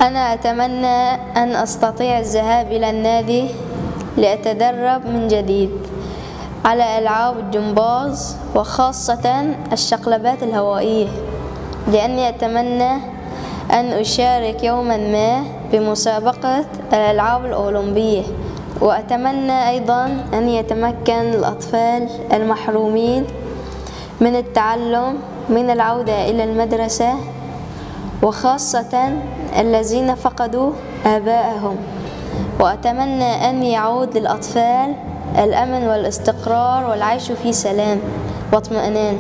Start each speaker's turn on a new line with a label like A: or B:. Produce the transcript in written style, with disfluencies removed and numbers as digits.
A: أنا أتمنى أن أستطيع الذهاب إلى النادي لأتدرب من جديد على ألعاب الجمباز وخاصة الشقلبات الهوائية، لأني أتمنى أن أشارك يوما ما بمسابقة الألعاب الأولمبية. وأتمنى أيضا أن يتمكن الأطفال المحرومين من التعلم من العودة إلى المدرسة، وخاصة الذين فقدوا آباءهم. وأتمنى أن يعود للأطفال الأمن والاستقرار والعيش في سلام واطمئنان.